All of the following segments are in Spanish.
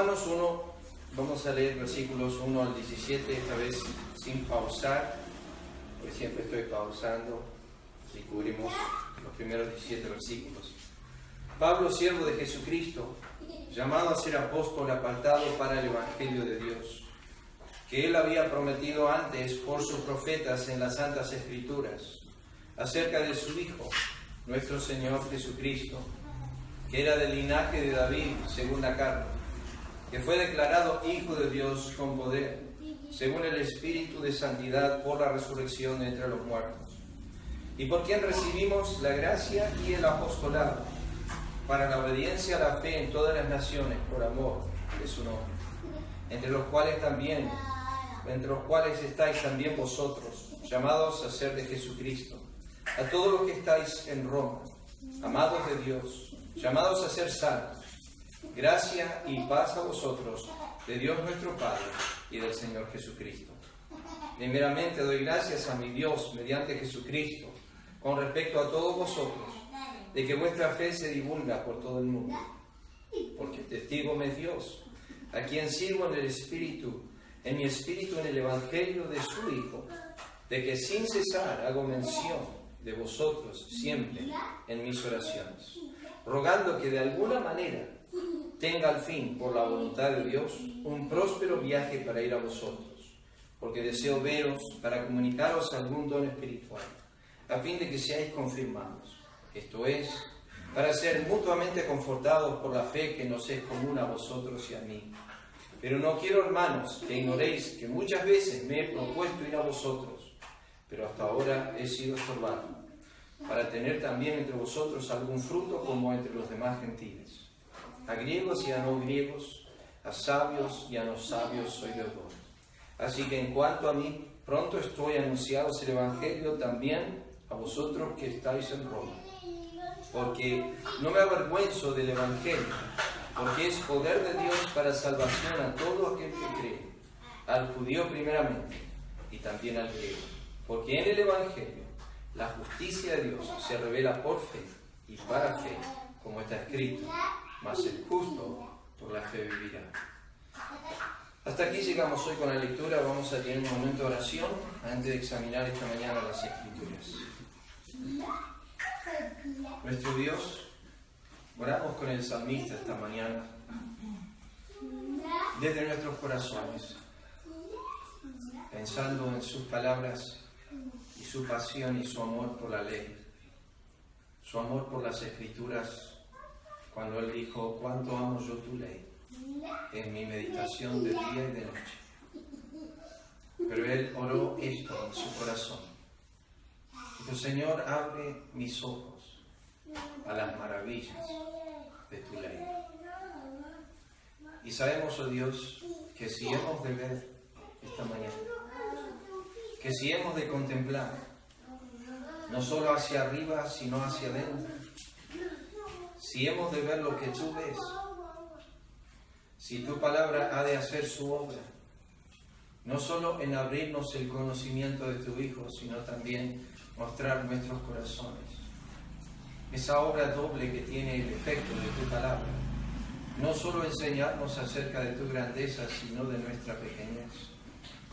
Romanos 1, vamos a leer versículos 1 al 17, esta vez sin pausar, porque siempre estoy pausando y cubrimos los primeros 17 versículos. Pablo, siervo de Jesucristo, llamado a ser apóstol, apartado para el Evangelio de Dios, que él había prometido antes por sus profetas en las Santas Escrituras, acerca de su Hijo, nuestro Señor Jesucristo, que era del linaje de David, según la carne, que fue declarado Hijo de Dios con poder, según el Espíritu de santidad, por la resurrección de entre los muertos, y por quien recibimos la gracia y el apostolado, para la obediencia a la fe en todas las naciones, por amor de su nombre, entre los cuales estáis también vosotros, llamados a ser de Jesucristo, a todos los que estáis en Roma, amados de Dios, llamados a ser santos. Gracia y paz a vosotros, de Dios nuestro Padre y del Señor Jesucristo. Primeramente doy gracias a mi Dios mediante Jesucristo, con respecto a todos vosotros, de que vuestra fe se divulga por todo el mundo. Porque testigo me es Dios, a quien sirvo en el Espíritu, en mi Espíritu en el Evangelio de su Hijo, de que sin cesar hago mención de vosotros siempre en mis oraciones, rogando que de alguna manera tenga al fin, por la voluntad de Dios, un próspero viaje para ir a vosotros, porque deseo veros para comunicaros algún don espiritual, a fin de que seáis confirmados, esto es, para ser mutuamente confortados por la fe que nos es común a vosotros y a mí. Pero no quiero, hermanos, que ignoréis que muchas veces me he propuesto ir a vosotros, pero hasta ahora he sido estorbado, para tener también entre vosotros algún fruto como entre los demás gentiles. A griegos y a no griegos, a sabios y a no sabios soy deudor. Así que en cuanto a mí, pronto estoy anunciados el Evangelio también a vosotros que estáis en Roma. Porque no me avergüenzo del Evangelio, porque es poder de Dios para salvación a todo aquel que cree, al judío primeramente y también al griego. Porque en el Evangelio la justicia de Dios se revela por fe y para fe, como está escrito, mas el justo por la fe vivirá. Hasta aquí llegamos hoy con la lectura. Vamos a tener un momento de oración antes de examinar esta mañana las Escrituras. Nuestro Dios, oramos con el salmista esta mañana, desde nuestros corazones, pensando en sus palabras y su pasión y su amor por la ley, su amor por las Escrituras, cuando Él dijo, cuánto amo yo tu ley, en mi meditación de día y de noche. Pero Él oró esto en su corazón. Dijo, Señor, abre mis ojos a las maravillas de tu ley. Y sabemos, oh Dios, que si hemos de ver esta mañana, que si hemos de contemplar, no solo hacia arriba, sino hacia adentro, si hemos de ver lo que tú ves, si tu palabra ha de hacer su obra, no solo en abrirnos el conocimiento de tu Hijo, sino también mostrar nuestros corazones. Esa obra doble que tiene el efecto de tu palabra, no solo enseñarnos acerca de tu grandeza, sino de nuestra pequeñez,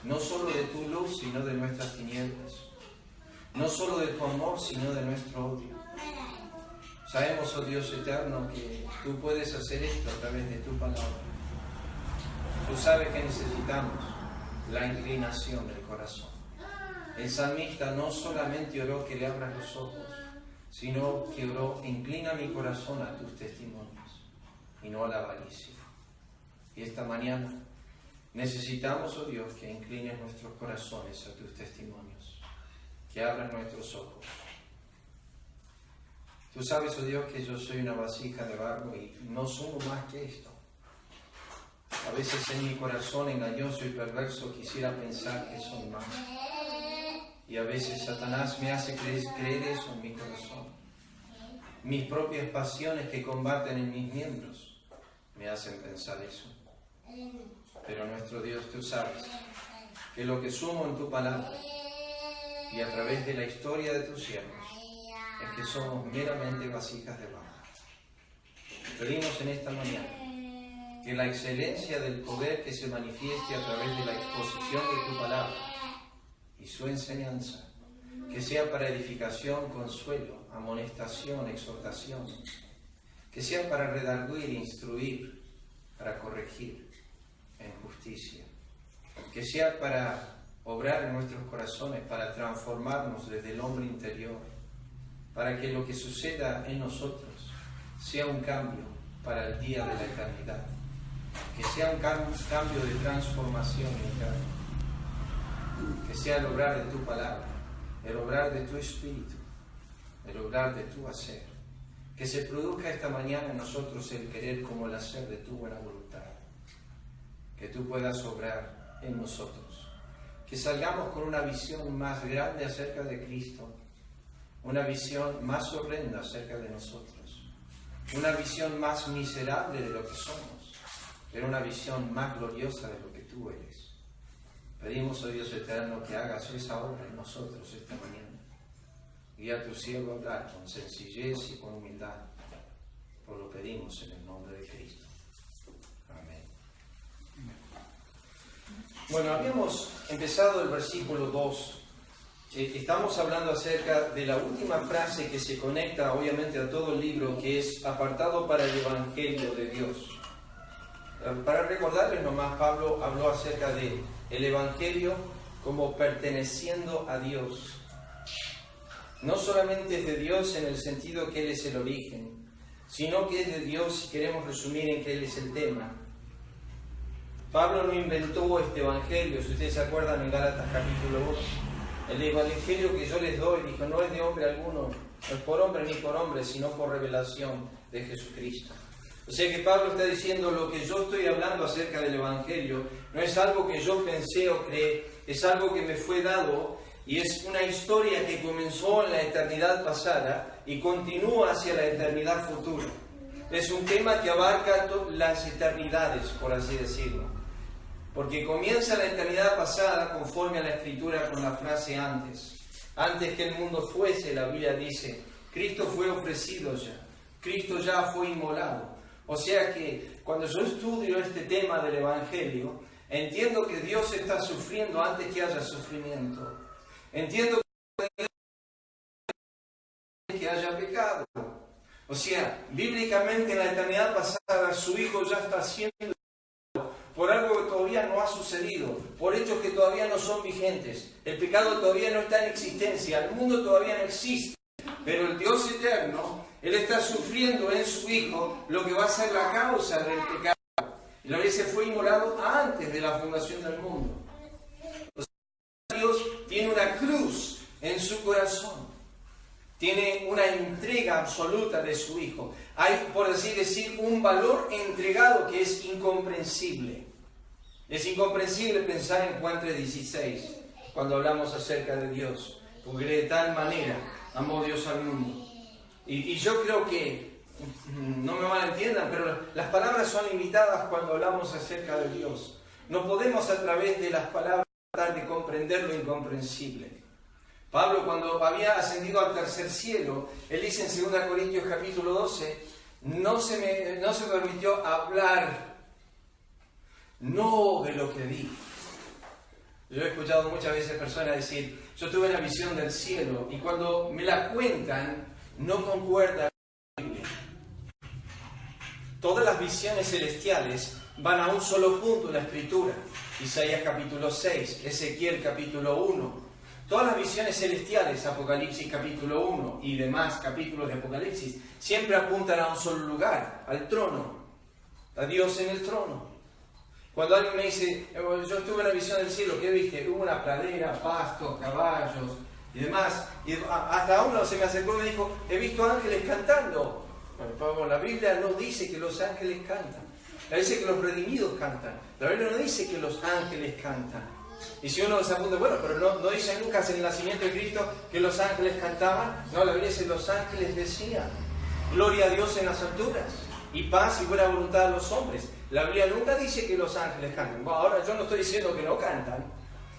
no solo de tu luz, sino de nuestras tinieblas, no solo de tu amor, sino de nuestro odio. Sabemos, oh Dios eterno, que tú puedes hacer esto a través de tu palabra. Tú sabes que necesitamos la inclinación del corazón. El salmista no solamente oró que le abras los ojos, sino que oró, inclina mi corazón a tus testimonios y no a la avaricia. Y esta mañana necesitamos, oh Dios, que inclines nuestros corazones a tus testimonios, que abras nuestros ojos. Tú sabes, oh Dios, que yo soy una vasija de barro y no somos más que esto. A veces en mi corazón engañoso y perverso quisiera pensar que son más. Y a veces Satanás me hace creer eso en mi corazón. Mis propias pasiones que combaten en mis miembros me hacen pensar eso. Pero nuestro Dios, tú sabes que lo que sumo en tu palabra y a través de la historia de tus siervos es que somos meramente vasijas de barro. Pedimos en esta mañana que la excelencia del poder que se manifieste a través de la exposición de tu palabra y su enseñanza, que sea para edificación, consuelo, amonestación, exhortación, que sea para redarguir, instruir, para corregir en justicia, que sea para obrar en nuestros corazones, para transformarnos desde el hombre interior, para que lo que suceda en nosotros sea un cambio para el día de la eternidad, que sea un cambio de transformación interna, que sea el obrar de tu palabra, el obrar de tu espíritu, el obrar de tu hacer, que se produzca esta mañana en nosotros el querer como el hacer de tu buena voluntad, que tú puedas obrar en nosotros, que salgamos con una visión más grande acerca de Cristo, una visión más horrenda acerca de nosotros, una visión más miserable de lo que somos, pero una visión más gloriosa de lo que tú eres. Pedimos, oh Dios eterno, que hagas esa obra en nosotros esta mañana. Guía a tu siervo a hablar con sencillez y con humildad. Pues lo pedimos en el nombre de Cristo. Amén. Bueno, habíamos empezado el versículo 2. Estamos hablando acerca de la última frase que se conecta obviamente a todo el libro, que es apartado para el Evangelio de Dios. Para recordarles nomás, Pablo habló acerca de el Evangelio como perteneciendo a Dios. No solamente es de Dios en el sentido que Él es el origen, sino que es de Dios, si queremos resumir en que Él es el tema. Pablo no inventó este Evangelio, si ustedes se acuerdan en Gálatas capítulo 1. El Evangelio que yo les doy, dijo, no es de hombre alguno, no es por hombre ni por hombre, sino por revelación de Jesucristo. O sea que Pablo está diciendo, lo que yo estoy hablando acerca del Evangelio no es algo que yo pensé o creé, es algo que me fue dado y es una historia que comenzó en la eternidad pasada y continúa hacia la eternidad futura. Es un tema que abarca las eternidades, por así decirlo. Porque comienza la eternidad pasada conforme a la Escritura con la frase antes. Antes que el mundo fuese, la Biblia dice, Cristo fue ofrecido ya, Cristo ya fue inmolado. O sea que cuando yo estudio este tema del Evangelio, entiendo que Dios está sufriendo antes que haya sufrimiento. Entiendo que haya pecado. O sea, bíblicamente en la eternidad pasada su Hijo ya está siendo por algo que todavía no ha sucedido, por hechos que todavía no son vigentes. El pecado todavía no está en existencia, el mundo todavía no existe. Pero el Dios eterno, Él está sufriendo en su Hijo lo que va a ser la causa del pecado. Y la Iglesia fue inmolado antes de la fundación del mundo. O sea, Dios tiene una cruz en su corazón. Tiene una entrega absoluta de su Hijo. Hay, por así decir, un valor entregado que es incomprensible. Es incomprensible pensar en Juan 3:16, cuando hablamos acerca de Dios. Porque de tal manera amó Dios al mundo. Y yo creo que, no me malentiendan, pero las palabras son limitadas cuando hablamos acerca de Dios. No podemos a través de las palabras tratar de comprender lo incomprensible. Pablo, cuando había ascendido al tercer cielo, él dice en 2 Corintios capítulo 12, no se me permitió hablar, no de lo que vi. Yo he escuchado muchas veces personas decir, yo tuve la visión del cielo, y cuando me la cuentan, no concuerda con la Biblia. Todas las visiones celestiales van a un solo punto en la Escritura. Isaías capítulo 6, Ezequiel capítulo 1. Todas las visiones celestiales, Apocalipsis capítulo 1 y demás capítulos de Apocalipsis, siempre apuntan a un solo lugar, al trono, a Dios en el trono. Cuando alguien me dice, yo tuve una visión del cielo, ¿qué viste? Hubo una pradera, pastos, caballos y demás. Y hasta uno se me acercó y me dijo, he visto ángeles cantando. Bueno, la Biblia no dice que los ángeles cantan. La Biblia dice que los redimidos cantan. La Biblia no dice que los ángeles cantan. Y si uno se apunta, bueno, pero no dice Lucas en el nacimiento de Cristo que los ángeles cantaban. No, la Biblia dice que los ángeles decían, gloria a Dios en las alturas y paz y buena voluntad a los hombres. La Biblia nunca dice que los ángeles cantan. Bueno, ahora yo no estoy diciendo que no cantan,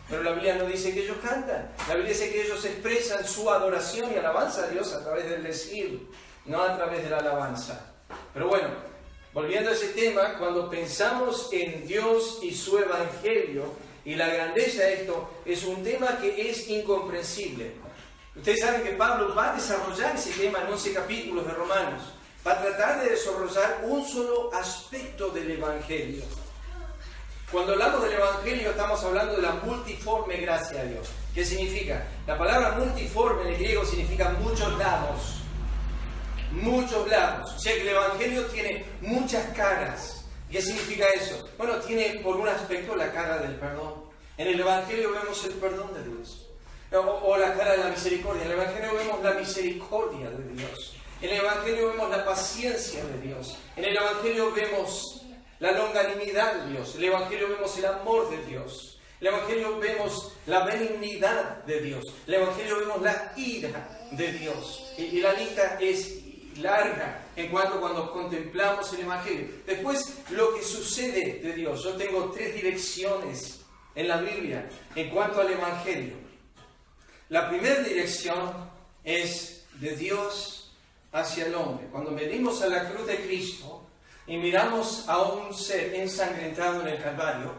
pero la Biblia no dice que ellos cantan. La Biblia dice que ellos expresan su adoración y alabanza a Dios a través del decir, no a través de la alabanza. Pero bueno, volviendo a ese tema, cuando pensamos en Dios y su Evangelio y la grandeza de esto, es un tema que es incomprensible. Ustedes saben que Pablo va a desarrollar ese tema en 11 capítulos de Romanos. Va a tratar de desarrollar un solo aspecto del Evangelio. Cuando hablamos del Evangelio estamos hablando de la multiforme gracia de Dios. ¿Qué significa? La palabra multiforme en el griego significa muchos lados. Muchos lados. O sea que el Evangelio tiene muchas caras. ¿Qué significa eso? Bueno, tiene por un aspecto la cara del perdón. En el Evangelio vemos el perdón de Dios. O la cara de la misericordia. En el Evangelio vemos la misericordia de Dios. En el Evangelio vemos la paciencia de Dios. En el Evangelio vemos la longanimidad de Dios. En el Evangelio vemos el amor de Dios. En el Evangelio vemos la benignidad de Dios. En el Evangelio vemos la ira de Dios. Y la lista es larga en cuanto cuando contemplamos el Evangelio. Después, lo que sucede de Dios. Yo tengo 3 direcciones en la Biblia en cuanto al Evangelio. La primera dirección es de Dios hacia el hombre. Cuando venimos a la cruz de Cristo y miramos a un ser ensangrentado en el Calvario,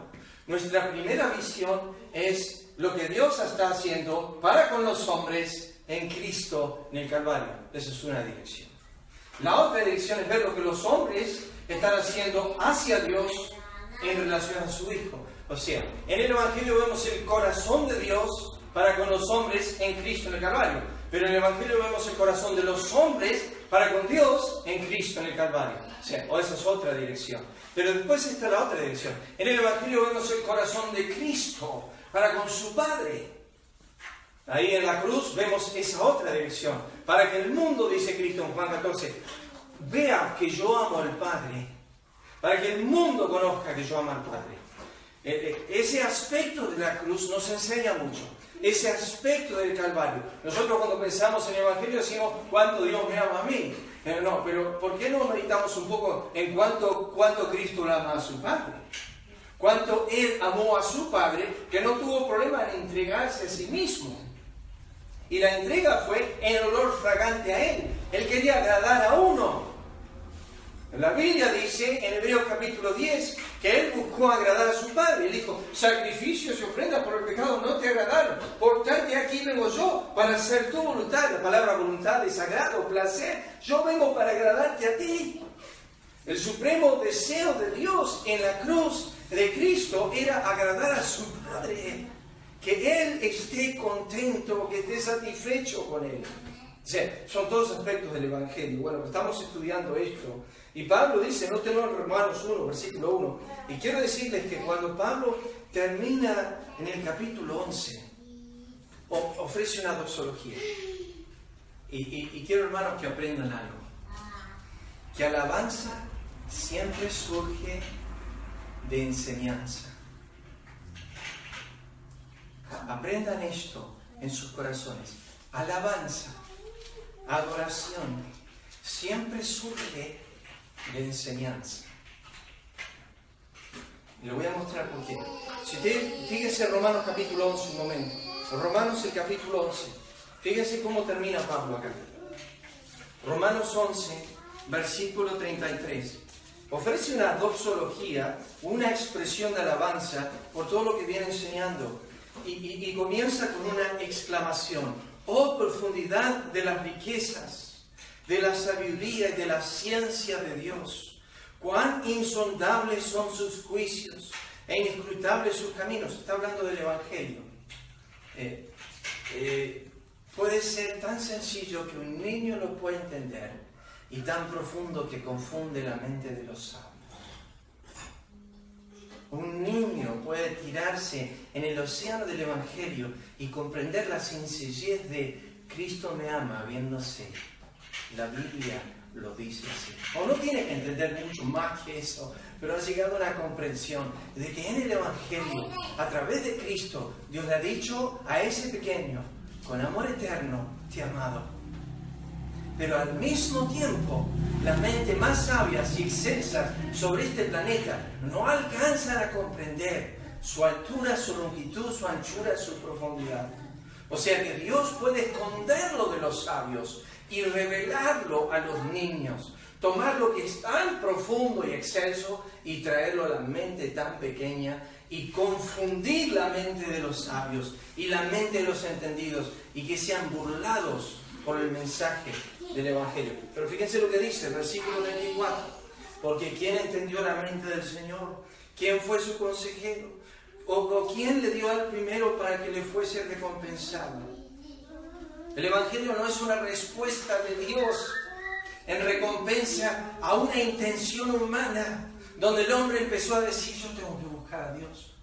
nuestra primera visión es lo que Dios está haciendo para con los hombres en Cristo en el Calvario. Esa es una dirección. La otra dirección es ver lo que los hombres están haciendo hacia Dios en relación a su Hijo. O sea, en el Evangelio vemos el corazón de Dios para con los hombres en Cristo en el Calvario. Pero en el Evangelio vemos el corazón de los hombres para con Dios en Cristo en el Calvario. O sea, esa es otra dirección. Pero después está la otra dirección. En el Evangelio vemos el corazón de Cristo para con su Padre. Ahí en la cruz vemos esa otra dirección. Para que el mundo, dice Cristo en Juan 14, vea que yo amo al Padre. Para que el mundo conozca que yo amo al Padre. Ese aspecto de la cruz nos enseña mucho. Ese aspecto del Calvario. Nosotros cuando pensamos en el Evangelio decimos, ¿cuánto Dios me ama a mí? No, pero ¿por qué no meditamos un poco en cuánto Cristo ama a su Padre? Cuánto Él amó a su Padre, que no tuvo problema en entregarse a sí mismo. Y la entrega fue en olor fragante a Él. Él quería agradar a uno. La Biblia dice en Hebreos capítulo 10 que Él buscó agradar a su Padre. Él dijo, sacrificios y ofrendas por el pecado no te agradaron. Por tanto, aquí vengo yo para hacer tu voluntad. La palabra voluntad es agrado, placer. Yo vengo para agradarte a ti. El supremo deseo de Dios en la cruz de Cristo era agradar a su Padre. Que Él esté contento, que esté satisfecho con Él. O sea, son todos aspectos del Evangelio. Bueno, estamos estudiando esto. Y Pablo dice, no tenemos en Romanos 1, versículo 1. Y quiero decirles que cuando Pablo termina en el capítulo 11, ofrece una doxología. Y quiero, hermanos, que aprendan algo. Que alabanza siempre surge de enseñanza. Aprendan esto en sus corazones. Alabanza, adoración, siempre surge de enseñanza. Y lo voy a mostrar por qué. Si usted, fíjese Romanos capítulo 11 un momento. Romanos el capítulo 11. Fíjese cómo termina Pablo acá. Romanos 11, versículo 33. Ofrece una doxología, una expresión de alabanza por todo lo que viene enseñando. Y comienza con una exclamación. Oh, profundidad de las riquezas, de la sabiduría y de la ciencia de Dios. Cuán insondables son sus juicios e inescrutables sus caminos. Está hablando del Evangelio. Puede ser tan sencillo que un niño lo pueda entender y tan profundo que confunde la mente de los sabios. Un niño puede tirarse en el océano del Evangelio y comprender la sencillez de Cristo me ama, viéndose. La Biblia lo dice así. O no tiene que entender mucho más que eso, pero ha llegado a una comprensión de que en el Evangelio, a través de Cristo, Dios le ha dicho a ese pequeño, con amor eterno te he amado. Pero al mismo tiempo, la mente más sabia y excelsa sobre este planeta no alcanzan a comprender su altura, su longitud, su anchura, su profundidad. O sea que Dios puede esconderlo de los sabios y revelarlo a los niños. tomar lo que es tan profundo y excelso y traerlo a la mente tan pequeña y confundir la mente de los sabios y la mente de los entendidos y que sean burlados por el mensaje del Evangelio. Pero fíjense lo que dice el versículo 24. Porque ¿quién entendió la mente del Señor? ¿Quién fue su consejero? ¿O quién le dio al primero para que le fuese recompensado? El Evangelio no es una respuesta de Dios en recompensa a una intención humana, donde el hombre empezó a decir, yo tengo que buscar a Dios.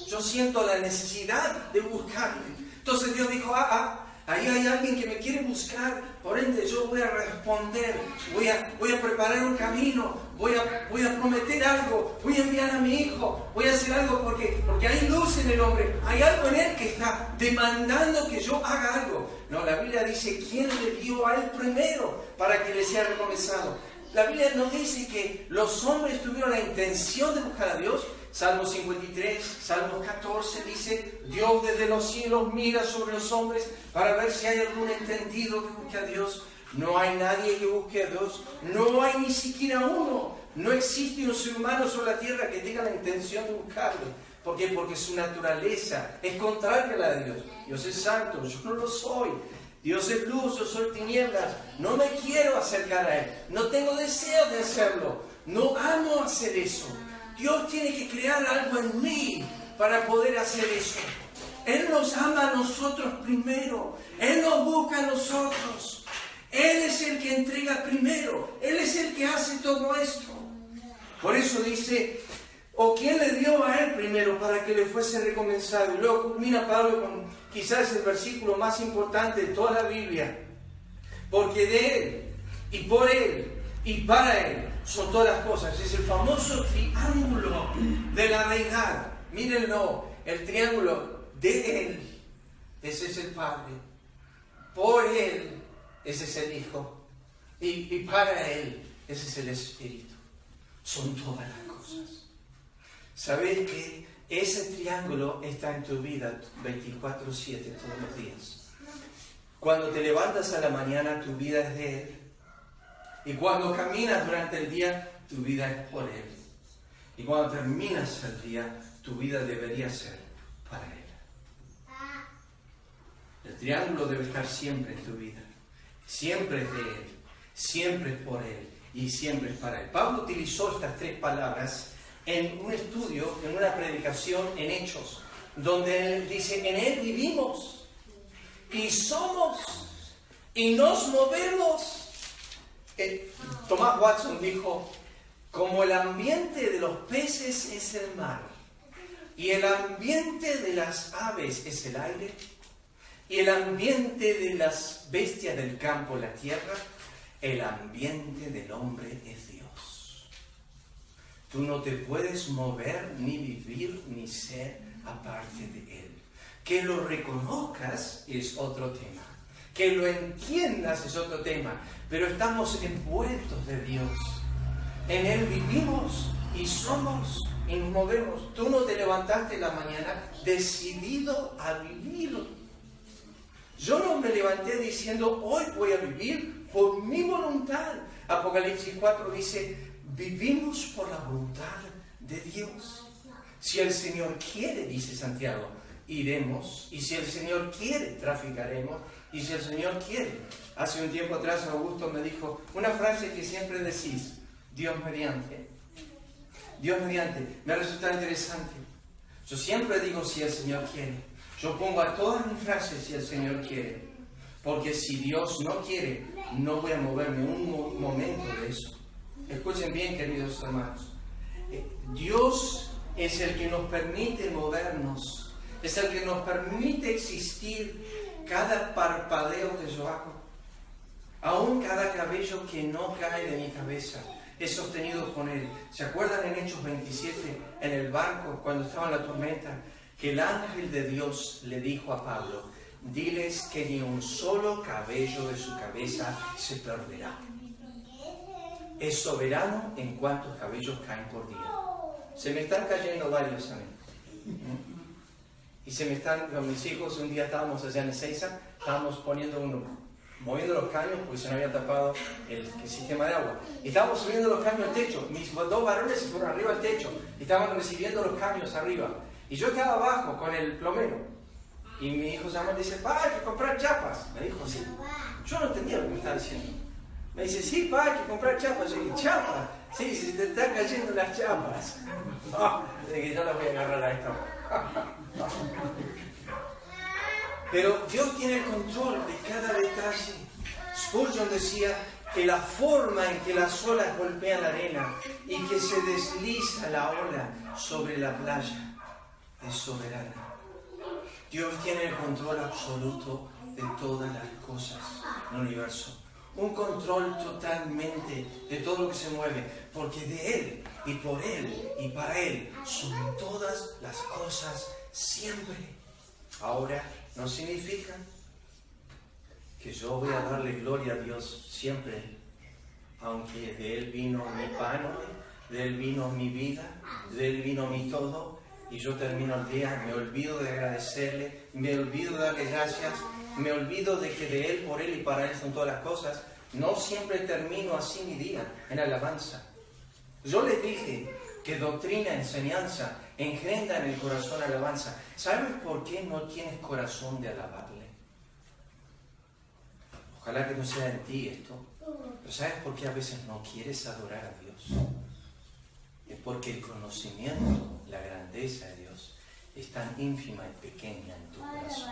Yo siento la necesidad de buscarle. Entonces Dios dijo, ahí hay alguien que me quiere buscar, por ende yo voy a responder, voy a preparar un camino, voy a prometer algo, voy a enviar a mi hijo, voy a hacer algo porque hay luz en el hombre, hay algo en él que está demandando que yo haga algo. No, la Biblia dice, ¿quién le dio a él primero para que le sea recompensado? La Biblia nos dice que los hombres tuvieron la intención de buscar a Dios. Salmo 53, Salmo 14 dice, Dios desde los cielos mira sobre los hombres para ver si hay algún entendido que busque a Dios. No hay nadie que busque a Dios, no hay ni siquiera uno. No existe un ser humano sobre la tierra que tenga la intención de buscarle. ¿Por qué? Porque su naturaleza es contraria a la de Dios. Dios es santo, yo no lo soy. Dios es luz, yo soy tinieblas. No me quiero acercar a Él, no tengo deseo de hacerlo, no amo hacer eso. Dios tiene que crear algo en mí para poder hacer eso. Él nos ama a nosotros primero. Él nos busca a nosotros. Él es el que entrega primero. Él es el que hace todo esto. Por eso dice, ¿o quién le dio a Él primero para que le fuese recompensado? Y luego culmina Pablo con quizás el versículo más importante de toda la Biblia. Porque de Él, y por Él, y para Él son todas las cosas. Es el famoso triángulo de la deidad. Mírenlo, el triángulo de Él, ese es el Padre. Por Él, ese es el Hijo. Y para Él, ese es el Espíritu. Son todas las cosas. ¿Sabes que ese triángulo está en tu vida 24/7 todos los días? Cuando te levantas a la mañana, tu vida es de Él. Y cuando caminas durante el día, tu vida es por Él. Y cuando terminas el día, tu vida debería ser para Él. El triángulo debe estar siempre en tu vida. Siempre es de Él, siempre es por Él y siempre es para Él. Pablo utilizó estas tres palabras en un estudio, en una predicación en Hechos, donde él dice, en Él vivimos y somos y nos movemos. Thomas Watson dijo, como el ambiente de los peces es el mar, y el ambiente de las aves es el aire, y el ambiente de las bestias del campo la tierra, el ambiente del hombre es Dios. Tú no te puedes mover, ni vivir, ni ser aparte de Él. Que lo reconozcas es otro tema. Que lo entiendas es otro tema. Pero estamos envueltos de Dios. En Él vivimos y somos y nos movemos. Tú no te levantaste en la mañana decidido a vivir. Yo no me levanté diciendo, hoy voy a vivir por mi voluntad. Apocalipsis 4 dice, vivimos por la voluntad de Dios. Si el Señor quiere, dice Santiago, iremos. Y si el Señor quiere, traficaremos. Y si el Señor quiere. Hace un tiempo atrás Augusto me dijo una frase que siempre decís, Dios mediante. Dios mediante. Me ha resultado interesante. Yo siempre digo si el Señor quiere. Yo pongo a todas mis frases si el Señor quiere. Porque si Dios no quiere, no voy a moverme un momento de eso. Escuchen bien, queridos hermanos. Dios es el que nos permite movernos. Es el que nos permite existir. Cada parpadeo que yo hago, aún cada cabello que no cae de mi cabeza, es sostenido con Él. ¿Se acuerdan en Hechos 27, en el barco, cuando estaba en la tormenta, que el ángel de Dios le dijo a Pablo, diles que ni un solo cabello de su cabeza se perderá? Es soberano en cuántos cabellos caen por día. Se me están cayendo varios a mí. Y se me están, con mis hijos, un día estábamos allá en Ezeiza, estábamos poniendo moviendo los caños porque se nos había tapado el sistema de agua. Y estábamos subiendo los caños al techo. Mis dos varones se fueron arriba al techo y estaban recibiendo los caños arriba. Y yo estaba abajo con el plomero. Y mi hijo Samuel dice, pa, hay que comprar chapas. Me dijo así. Yo no entendía lo que me estaba diciendo. Me dice, sí, pa, hay que comprar chapas. Yo dije, ¿chapas? Sí, se te están cayendo las chapas. Dije, yo las voy a agarrar a esta. Pero Dios tiene el control de cada detalle. Spurgeon decía que la forma en que las olas golpean la arena y que se desliza la ola sobre la playa es soberana. Dios tiene el control absoluto de todas las cosas del universo. Un control totalmente de todo lo que se mueve, porque de Él y por Él y para Él son todas las cosas siempre. Ahora, no significa que yo voy a darle gloria a Dios siempre, aunque de Él vino mi pan hoy, de Él vino mi vida, de Él vino mi todo, y yo termino el día, me olvido de agradecerle, me olvido de darle gracias, me olvido de que de Él, por Él y para Él son todas las cosas. No siempre termino así mi día, en alabanza. Yo les dije que doctrina, enseñanza, engendra en el corazón alabanza. ¿Sabes por qué no tienes corazón de alabarle? Ojalá que no sea en ti esto. Pero ¿sabes por qué a veces no quieres adorar a Dios? Es porque el conocimiento, la grandeza de Dios, es tan ínfima y pequeña en tu corazón.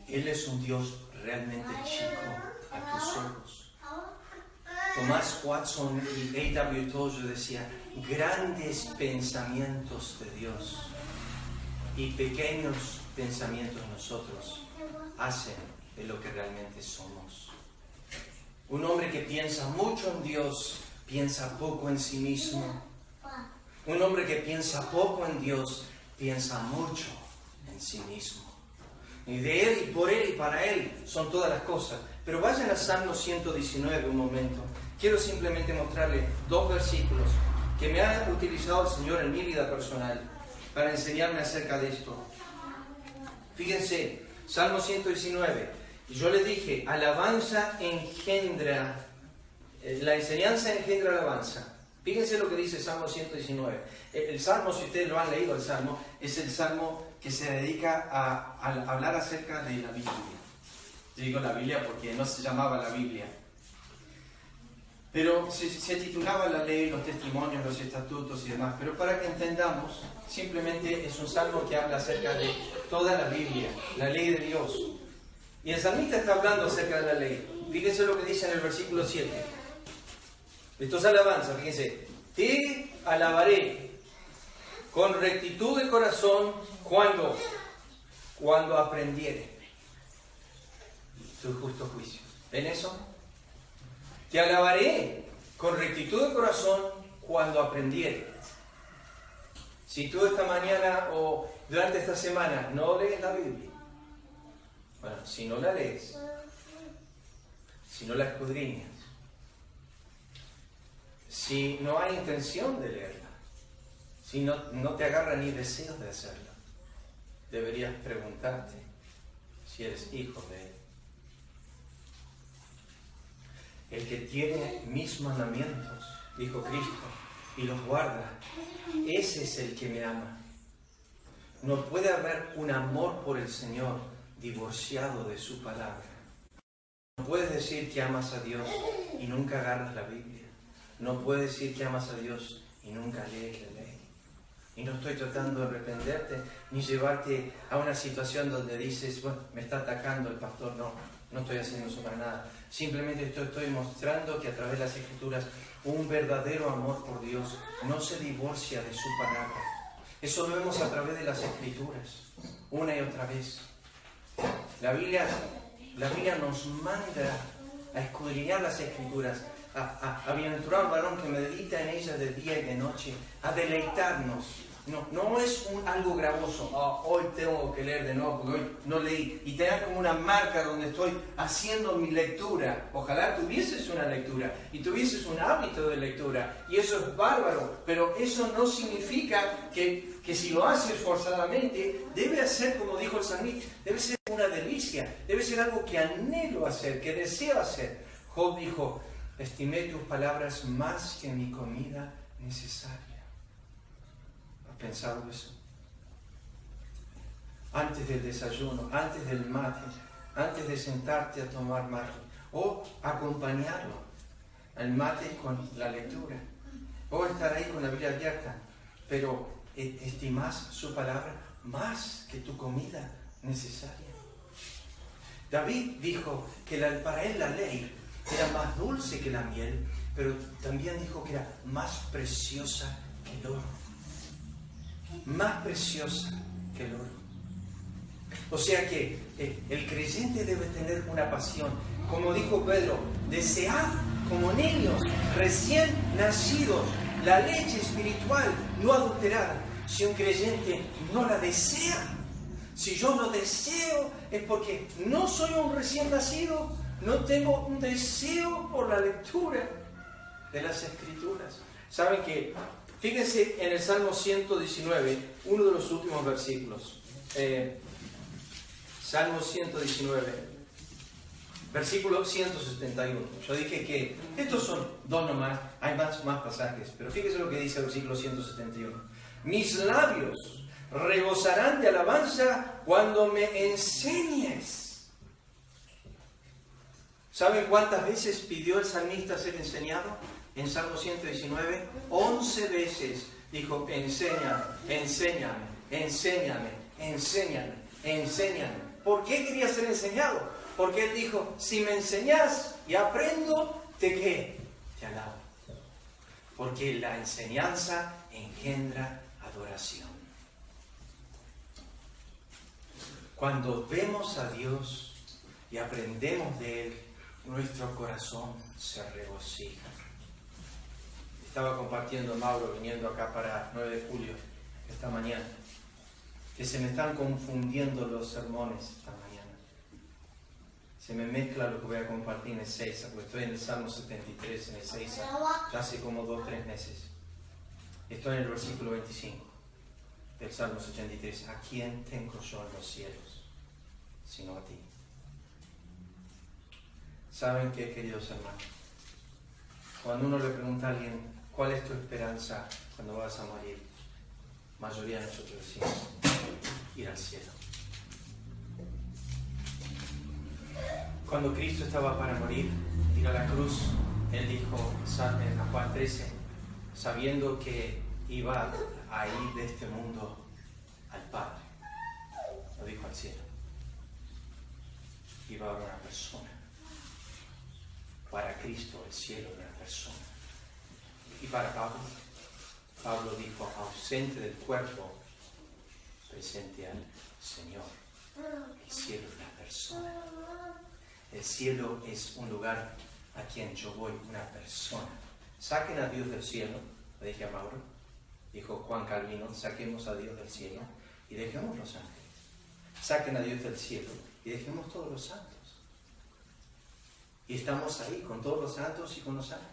Él es un Dios realmente chico a tus ojos. Tomás Watson y A.W. Tozer decían, grandes pensamientos de Dios y pequeños pensamientos de nosotros hacen de lo que realmente somos. Un hombre que piensa mucho en Dios, piensa poco en sí mismo. Un hombre que piensa poco en Dios, piensa mucho en sí mismo. Y de Él y por Él y para Él son todas las cosas. Pero vayan al Salmo 119 un momento. Quiero simplemente mostrarles dos versículos que me ha utilizado el Señor en mi vida personal para enseñarme acerca de esto. Fíjense, Salmo 119. Yo les dije, alabanza engendra, la enseñanza engendra alabanza. Fíjense lo que dice Salmo 119. El Salmo, si ustedes lo han leído, el Salmo, es el Salmo que se dedica a hablar acerca de la Biblia. Yo digo la Biblia porque no se llamaba la Biblia. Pero se titulaba la ley, los testimonios, los estatutos y demás. Pero para que entendamos, simplemente es un salmo que habla acerca de toda la Biblia, la ley de Dios. Y el salmista está hablando acerca de la ley. Fíjense lo que dice en el versículo 7. Esto es alabanza, fíjense. Te alabaré con rectitud de corazón cuando aprendiere tus justos juicios. ¿Ven eso? Te alabaré con rectitud de corazón cuando aprendiere. Si tú esta mañana o durante esta semana no lees la Biblia, bueno, si no la lees, si no la escudriñas, si no hay intención de leerla, si no te agarra ni deseos de hacerla, deberías preguntarte si eres hijo de Él. El que tiene mis mandamientos, dijo Cristo, y los guarda, ese es el que me ama. No puede haber un amor por el Señor divorciado de su palabra. No puedes decir que amas a Dios y nunca agarras la Biblia. No puedes decir que amas a Dios y nunca lees la ley. Y no estoy tratando de reprenderte ni llevarte a una situación donde dices, bueno, me está atacando el pastor. No estoy haciendo eso para nada. Simplemente estoy mostrando que a través de las Escrituras un verdadero amor por Dios no se divorcia de su palabra. Eso lo vemos a través de las Escrituras, una y otra vez. La Biblia nos manda a escudriñar las Escrituras, a bienaventurado al varón que medita en ellas de día y de noche, a deleitarnos No es algo gravoso. Hoy tengo que leer de nuevo porque hoy no leí. Y tener como una marca donde estoy haciendo mi lectura. Ojalá tuvieses una lectura y tuvieses un hábito de lectura. Y eso es bárbaro. Pero eso no significa que si lo haces forzadamente, debe ser, como dijo el salmista, debe ser una delicia. Debe ser algo que anhelo hacer, que deseo hacer. Job dijo, estimé tus palabras más que mi comida necesaria. Pensado eso. Antes del desayuno, antes del mate, antes de sentarte a tomar mate, o acompañarlo al mate con la lectura, o estar ahí con la Biblia abierta, pero estimas su palabra más que tu comida necesaria. David dijo que para él la ley era más dulce que la miel, pero también dijo que era más preciosa que el oro. Más preciosa que el oro. O sea que el creyente debe tener una pasión. Como dijo Pedro, desead como niños recién nacidos la leche espiritual no adulterada. Si un creyente no la desea, si yo lo deseo, es porque no soy un recién nacido, no tengo un deseo por la lectura de las Escrituras. ¿Saben qué? Fíjense en el Salmo 119, uno de los últimos versículos. Salmo 119, versículo 171. Yo dije que estos son dos nomás, hay más pasajes, pero fíjense lo que dice el versículo 171. Mis labios rebosarán de alabanza cuando me enseñes. ¿Saben cuántas veces pidió el salmista ser enseñado? En Salmo 119, 11 veces dijo, enséñame, enséñame, enséñame, enséñame, enséñame. ¿Por qué quería ser enseñado? Porque él dijo, si me enseñas y aprendo, ¿qué? Te alabo. Porque la enseñanza engendra adoración. Cuando vemos a Dios y aprendemos de Él, nuestro corazón se regocija. Estaba compartiendo Mauro viniendo acá para 9 de julio, esta mañana, que se me están confundiendo los sermones esta mañana. Se me mezcla lo que voy a compartir en el 6, porque estoy en el Salmo 73, en el 6, ya hace como 2 o 3 meses. Estoy en el versículo 25 del Salmo 73. ¿A quién tengo yo en los cielos, sino a ti? ¿Saben qué, queridos hermanos? Cuando uno le pregunta a alguien, ¿cuál es tu esperanza cuando vas a morir? La mayoría de nosotros decimos, ir al cielo. Cuando Cristo estaba para morir, ir a la cruz, Él dijo en Juan 13, sabiendo que iba a ir de este mundo al Padre, lo dijo al cielo. Iba a haber una persona. Para Cristo el cielo era una persona. Y para Pablo dijo, ausente del cuerpo, presente al Señor. El cielo es una persona. El cielo es un lugar a quien yo voy, una persona. Saquen a Dios del cielo, le dije a Mauro, dijo Juan Calvino, saquemos a Dios del cielo y dejemos los ángeles. Saquen a Dios del cielo y dejemos todos los santos. Y estamos ahí con todos los santos y con los ángeles.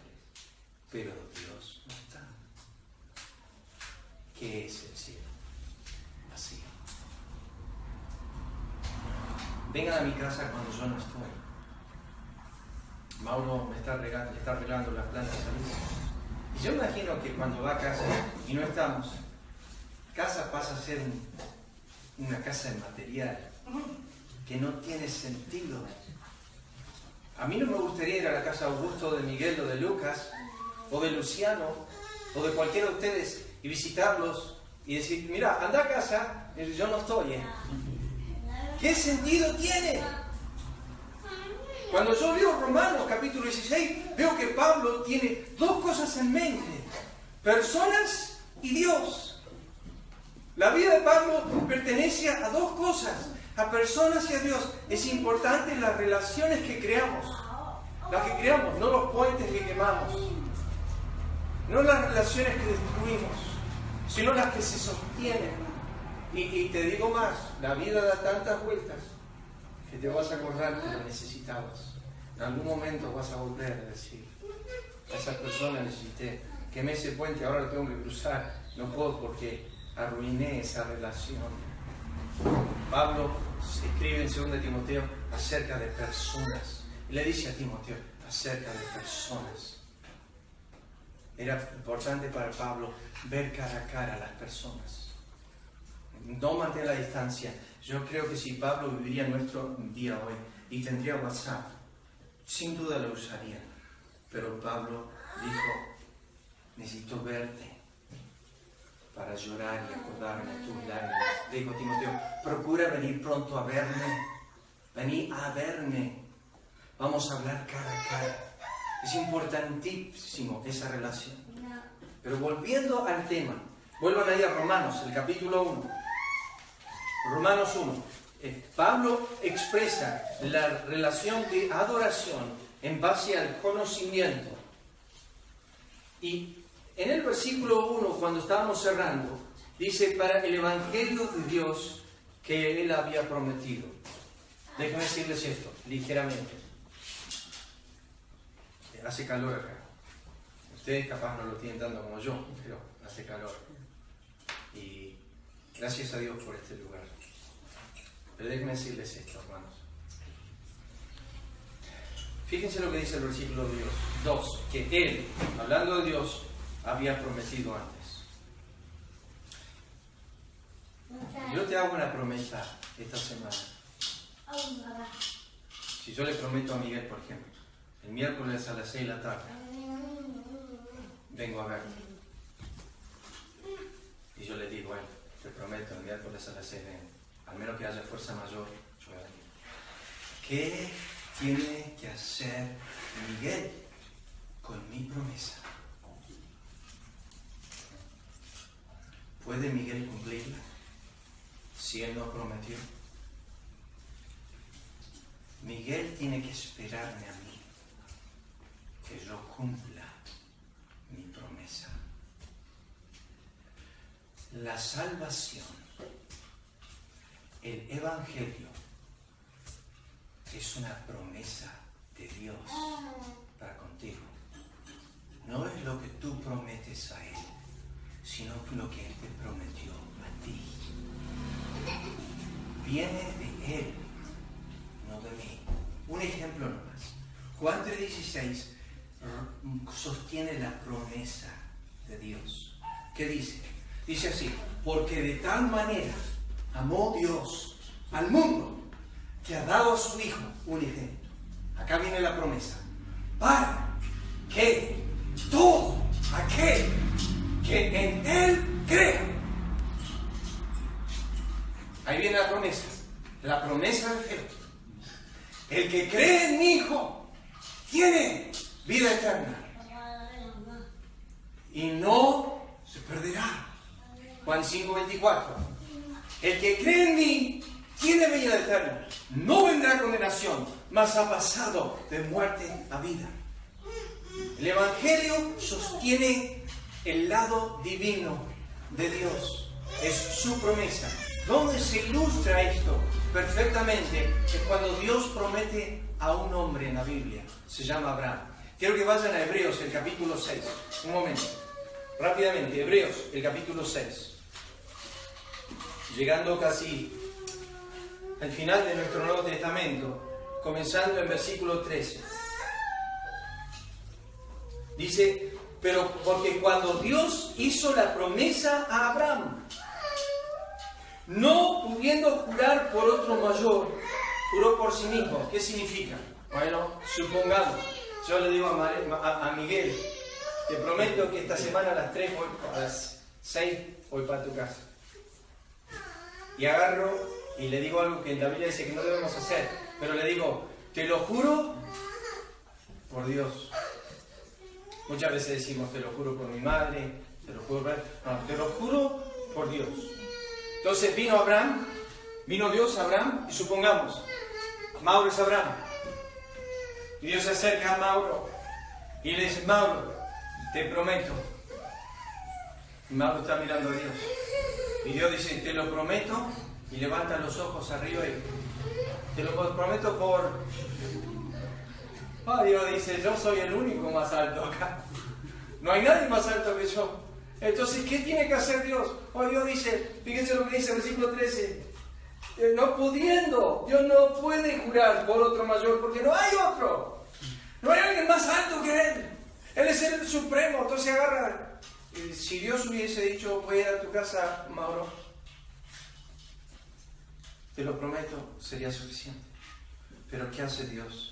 Pero Dios no está. ¿Qué es el cielo? Así. Vengan a mi casa cuando yo no estoy. Mauro me está arreglando las plantas ahí. Y yo imagino que cuando va a casa y no estamos, casa pasa a ser una casa de material que no tiene sentido. A mí no me gustaría ir a la casa de Augusto, de Miguel o de Lucas, o de Luciano, o de cualquiera de ustedes, y visitarlos y decir, mira, anda a casa, yo no estoy. ¿Qué sentido tiene? Cuando yo leo Romanos capítulo 16, veo que Pablo tiene dos cosas en mente, personas y Dios. La vida de Pablo pertenece a dos cosas, a personas y a Dios. Es importante las relaciones que creamos, las que creamos, no los puentes que quemamos, no las relaciones que destruimos. sino las que se sostienen. Y te digo más, la vida da tantas vueltas que te vas a acordar que lo necesitabas. En algún momento vas a volver a decir, a esa persona necesité, quemé ese puente, ahora lo tengo que cruzar, no puedo porque arruiné esa relación. Pablo escribe en 2 Timoteo acerca de personas, y le dice a Timoteo acerca de personas. Era importante para Pablo ver cara a cara a las personas. No mantener la distancia. Yo creo que si Pablo viviría nuestro día hoy y tendría WhatsApp, sin duda lo usaría. Pero Pablo dijo, necesito verte para llorar y acordarme de tus lágrimas. Dijo Timoteo, procura venir pronto a verme. Vení a verme. Vamos a hablar cara a cara. Es importantísimo esa relación. Pero volviendo al tema, vuelvan ahí a Romanos, el capítulo 1. Romanos 1. Pablo expresa la relación de adoración en base al conocimiento. Y en el versículo 1, cuando estábamos cerrando, dice, para el Evangelio de Dios que Él había prometido. Déjenme decirles esto, ligeramente. Hace calor acá. Ustedes capaz no lo tienen tanto como yo, pero hace calor. Y gracias a Dios por este lugar. Pero déjenme decirles esto, hermanos. Fíjense lo que dice el versículo 2, que Él, hablando de Dios, había prometido antes. Yo te hago una promesa esta semana. Si yo le prometo a Miguel, por ejemplo, el miércoles a las 6 de la tarde, vengo a verte. Y yo le digo a él, te prometo, el miércoles a las 6 vengo. Al menos que haya fuerza mayor, yo voy a venir. ¿Qué tiene que hacer Miguel con mi promesa? ¿Puede Miguel cumplirla si él no prometió? Miguel tiene que esperarme a mí que yo cumpla mi promesa. La salvación, el Evangelio, es una promesa de Dios para contigo. No es lo que tú prometes a Él, sino lo que Él te prometió a ti. Viene de Él, no de mí. Un ejemplo nomás. Juan 3:16 sostiene la promesa de Dios. ¿Qué dice? Dice así, porque de tal manera amó Dios al mundo que ha dado a su Hijo unigénito. Acá viene la promesa. Para que todo aquel que en Él crea. Ahí viene la promesa. La promesa de fe. El que cree en mi Hijo tiene vida eterna. Y no se perderá. Juan 5:24. El que cree en mí tiene vida eterna. No vendrá condenación, mas ha pasado de muerte a vida. El Evangelio sostiene el lado divino de Dios. Es su promesa. ¿Dónde se ilustra esto perfectamente? Es cuando Dios promete a un hombre en la Biblia. Se llama Abraham. Quiero que vayan a Hebreos, el capítulo 6. Un momento. Rápidamente, Hebreos, el capítulo 6. Llegando casi al final de nuestro Nuevo Testamento, comenzando en versículo 13. Dice, pero porque cuando Dios hizo la promesa a Abraham, no pudiendo jurar por otro mayor, juró por sí mismo. ¿Qué significa? Bueno, supongamos, yo le digo a Miguel, te prometo que esta semana a las 3 voy, a las 6 voy para tu casa. Y agarro y le digo algo que en la Biblia dice que no debemos hacer, pero le digo, te lo juro por Dios. Muchas veces decimos, te lo juro por mi madre, te lo juro por... No, te lo juro por Dios. Entonces vino Dios a Abraham, y supongamos, Mauro es Abraham. Y Dios se acerca a Mauro y le dice, Mauro, te prometo Mauro está mirando a Dios. Y Dios dice, te lo prometo, y levanta los ojos arriba y te lo prometo por... Dios dice, yo soy el único más alto acá. No hay nadie más alto que yo. Entonces, ¿qué tiene que hacer Dios? Dios dice, fíjense lo que dice el versículo 13. No pudiendo, Dios no puede jurar por otro mayor, porque no hay otro. No hay alguien más alto que Él. Él es el supremo. Entonces agarra. Si Dios hubiese dicho, voy a ir a tu casa, Mauro, te lo prometo, sería suficiente. Pero ¿qué hace Dios?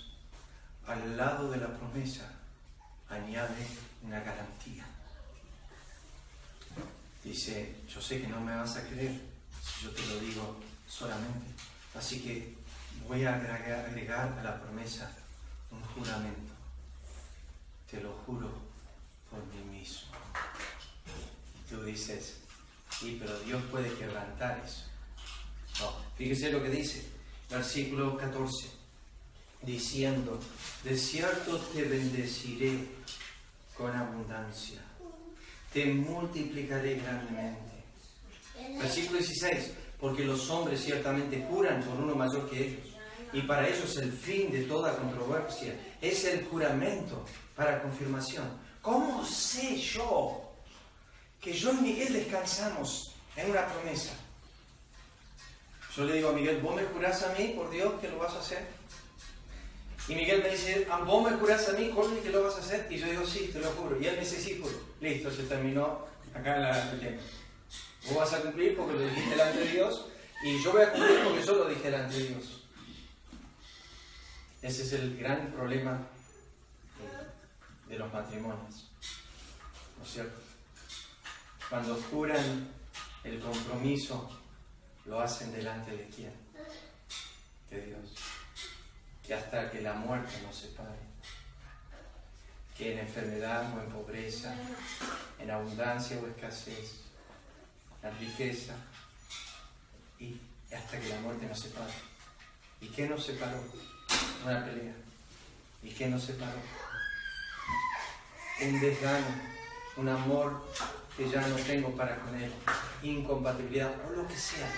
Al lado de la promesa añade una garantía. Dice, yo sé que no me vas a creer si yo te lo digo solamente. Así que voy a agregar a la promesa un juramento. Te lo juro por mí mismo. Tú dices, sí, pero Dios puede quebrantar eso. No, fíjese lo que dice, versículo 14, diciendo, de cierto te bendeciré con abundancia, te multiplicaré grandemente. Versículo 16, porque los hombres ciertamente juran por uno mayor que ellos, y para ellos el fin de toda controversia es el juramento para confirmación. ¿Cómo sé yo que yo y Miguel descansamos en una promesa? Yo le digo a Miguel, ¿vos me jurás a mí por Dios que lo vas a hacer? Y Miguel me dice, ¿vos me jurás a mí, Jorge, que lo vas a hacer? Y yo digo, sí, te lo juro. Y él me dice, sí, juro. Listo, se terminó acá el tiempo. Vos vas a cumplir porque lo dijiste delante de Dios, y yo voy a cumplir porque yo lo dije delante de Dios. Ese es el gran problema de los matrimonios, ¿no es cierto? Cuando juran el compromiso, lo hacen delante de quién? De Dios. Que hasta que la muerte nos separe, que en enfermedad o en pobreza, en abundancia o escasez, en riqueza, y hasta que la muerte nos separe. ¿Y qué nos separó? Una pelea. ¿Y qué nos separó? Un desgano, un amor que ya no tengo para con Él, incompatibilidad o lo que sea.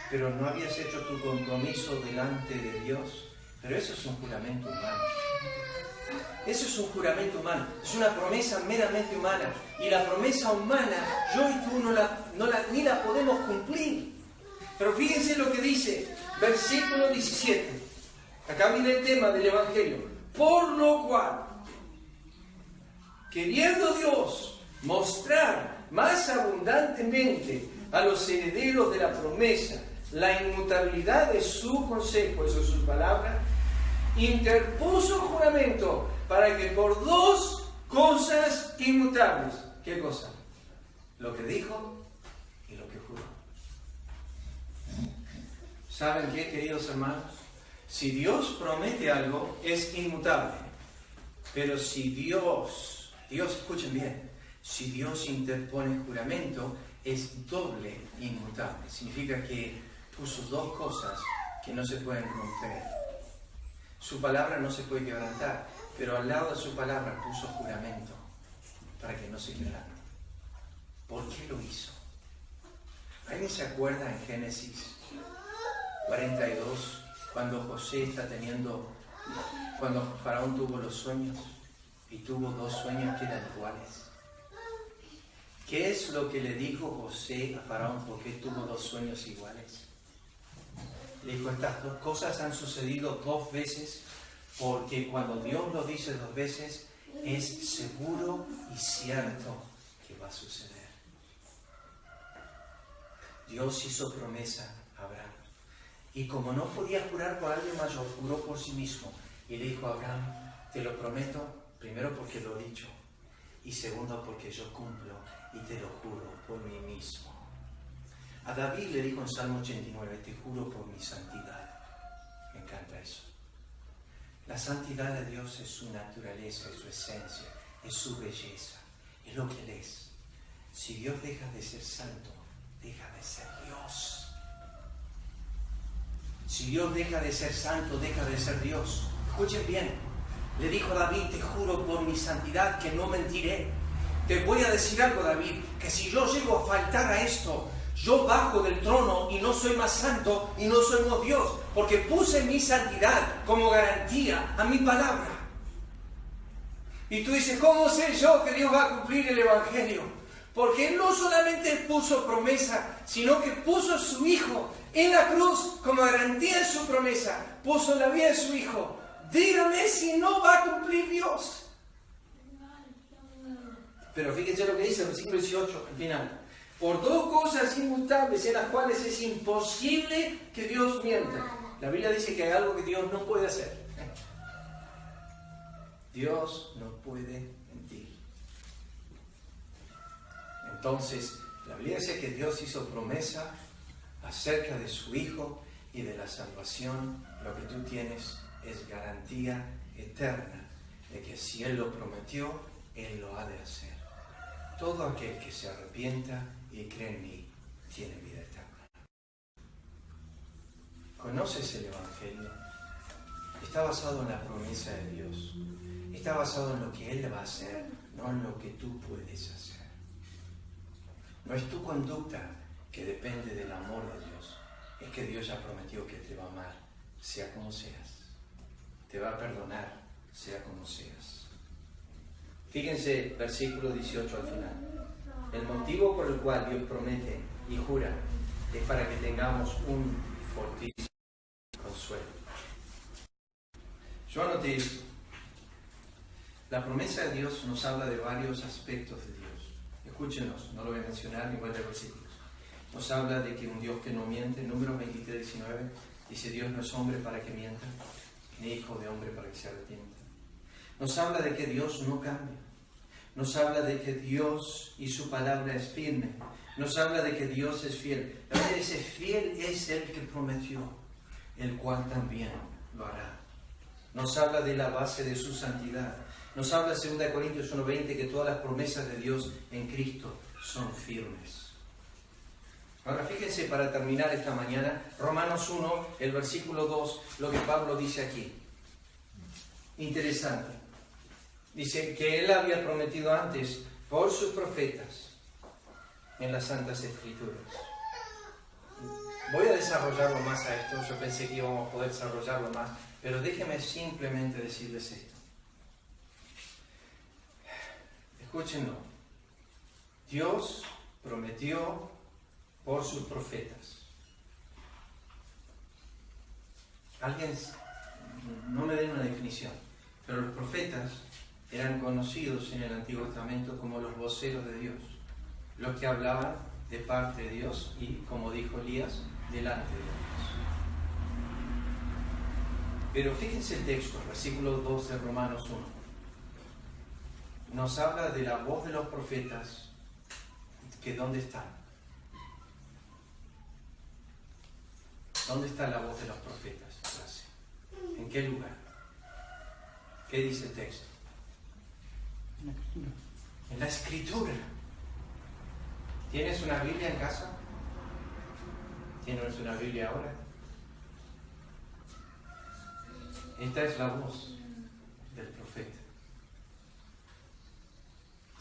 Pero no habías hecho tu compromiso delante de Dios. Pero eso es un juramento humano. Eso es un juramento humano. Es una promesa meramente humana. Y la promesa humana, yo y tú ni la podemos cumplir. Pero fíjense lo que dice, versículo 17. Acá viene el tema del Evangelio. Por lo cual, queriendo Dios mostrar más abundantemente a los herederos de la promesa la inmutabilidad de su consejo, eso es su palabra, interpuso juramento para que por dos cosas inmutables, ¿qué cosa? Lo que dijo y lo que juró. ¿Saben qué, queridos hermanos? Si Dios promete algo, es inmutable. Pero si Dios, escuchen bien, si Dios interpone juramento, es doble inmutable. Significa que puso dos cosas que no se pueden romper. Su palabra no se puede quebrantar, pero al lado de su palabra puso juramento para que no se quebrante. ¿Por qué lo hizo? ¿Alguien se acuerda en Génesis 42, cuando José está cuando Faraón tuvo los sueños y tuvo dos sueños que eran iguales? ¿Qué es lo que le dijo José a Faraón porque tuvo dos sueños iguales? Le dijo, estas dos cosas han sucedido dos veces, porque cuando Dios lo dice dos veces, es seguro y cierto que va a suceder. Dios hizo promesa a Abraham. Y como no podía jurar por alguien mayor, juró por sí mismo. Y le dijo a Abraham, te lo prometo, primero porque lo he dicho, y segundo porque yo cumplo y te lo juro por mí mismo. A David le dijo en Salmo 89, te juro por mi santidad. Me encanta eso. La santidad de Dios es su naturaleza, es su esencia, es su belleza, es lo que Él es. Si Dios deja de ser santo, deja de ser Dios. Si Dios deja de ser santo, deja de ser Dios. Escuchen bien, le dijo a David, te juro por mi santidad que no mentiré. te voy a decir algo, David, que si yo llego a faltar a esto, yo bajo del trono y no soy más santo y no soy más Dios, porque puse mi santidad como garantía a mi palabra. Y tú dices, ¿cómo sé yo que Dios va a cumplir el Evangelio? Porque Él no solamente puso promesa, sino que puso a su Hijo en la cruz como garantía de su promesa. Puso la vida de su Hijo. Dígame si no va a cumplir Dios. Pero fíjense lo que dice el versículo 18 al final. Por dos cosas inmutables en las cuales es imposible que Dios mienta. La Biblia dice que hay algo que Dios no puede hacer. Dios no puede mentir. Entonces, la Biblia dice que Dios hizo promesa acerca de su Hijo y de la salvación. Lo que tú tienes es garantía eterna de que si Él lo prometió, Él lo ha de hacer. Todo aquel que se arrepienta y cree en mí tiene vida eterna. ¿Conoces el Evangelio? Está basado en la promesa de Dios. Está basado en lo que Él va a hacer, no en lo que tú puedes hacer. No es tu conducta que depende del amor de Dios. Es que Dios ya prometió que te va a amar, sea como seas. Te va a perdonar, sea como seas. Fíjense, versículo 18 al final. El motivo por el cual Dios promete y jura es para que tengamos un fortísimo consuelo. Yo anoté esto. La promesa de Dios nos habla de varios aspectos de Dios. Escúchenos, no lo voy a mencionar ni voy a leer versículos. Nos habla de que un Dios que no miente, Números 23, 19, dice Dios no es hombre para que mienta, ni hijo de hombre para que se arrepienta. Nos habla de que Dios no cambia. Nos habla de que Dios y su palabra es firme. Nos habla de que Dios es fiel. La Biblia dice, fiel es el que prometió, el cual también lo hará. Nos habla de la base de su santidad. Nos habla 2 Corintios 1:20 que todas las promesas de Dios en Cristo son firmes. Ahora fíjense para terminar esta mañana, Romanos 1, el versículo 2, lo que Pablo dice aquí. Interesante. Dice que él había prometido antes por sus profetas en las Santas Escrituras. Voy a desarrollarlo más a esto, yo pensé que íbamos a poder desarrollarlo más, pero déjenme simplemente decirles esto. Escúchenlo. Dios prometió por sus profetas. Alguien, no me den una definición, pero los profetas eran conocidos en el Antiguo Testamento como los voceros de Dios, los que hablaban de parte de Dios y, como dijo Elías, delante de Dios. Pero fíjense el texto, versículo 2 de Romanos 1. Nos habla de la voz de los profetas, que ¿dónde están? ¿Dónde está la voz de los profetas? ¿En qué lugar? ¿Qué dice el texto? En la Escritura. En la Escritura. ¿Tienes una Biblia en casa? ¿Tienes una Biblia ahora? Esta es la voz del profeta.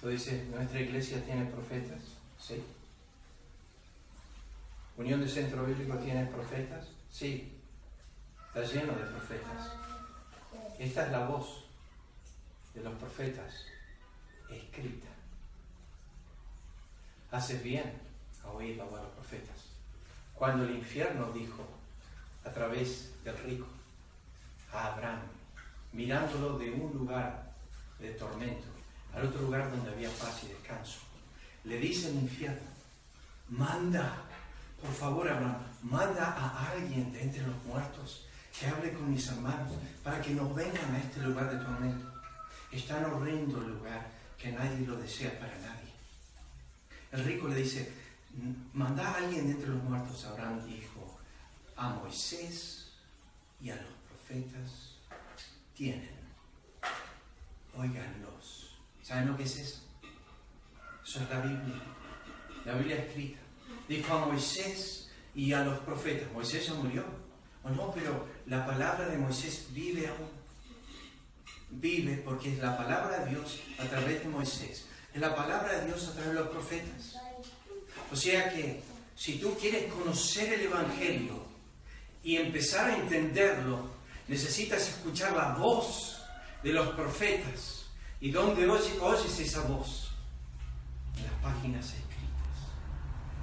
Tú dices, ¿nuestra iglesia tiene profetas? Sí. ¿Unión de Centro Bíblico tiene profetas? Sí. Está lleno de profetas. Esta es la voz de los profetas escrita. Haces bien a oír la voz de los profetas. Cuando el infierno dijo a través del rico a Abraham, mirándolo de un lugar de tormento al otro lugar donde había paz y descanso, le dice el infierno, manda, por favor Abraham, manda a alguien de entre los muertos que hable con mis hermanos para que no vengan a este lugar de tormento. Es tan horrendo el lugar que nadie lo desea para nadie. El rico le dice, manda a alguien de entre los muertos. Abraham dijo, a Moisés y a los profetas tienen, óiganlos. ¿Saben lo que es eso? Eso es la Biblia escrita. Dijo a Moisés y a los profetas. Moisés ya murió. O no, pero la palabra de Moisés vive aún. Vive porque la palabra de Dios a través de Moisés en la palabra de Dios a través de los profetas. O sea que si tú quieres conocer el Evangelio y empezar a entenderlo, necesitas escuchar la voz de los profetas. ¿Y dónde oyes esa voz? En las páginas escritas,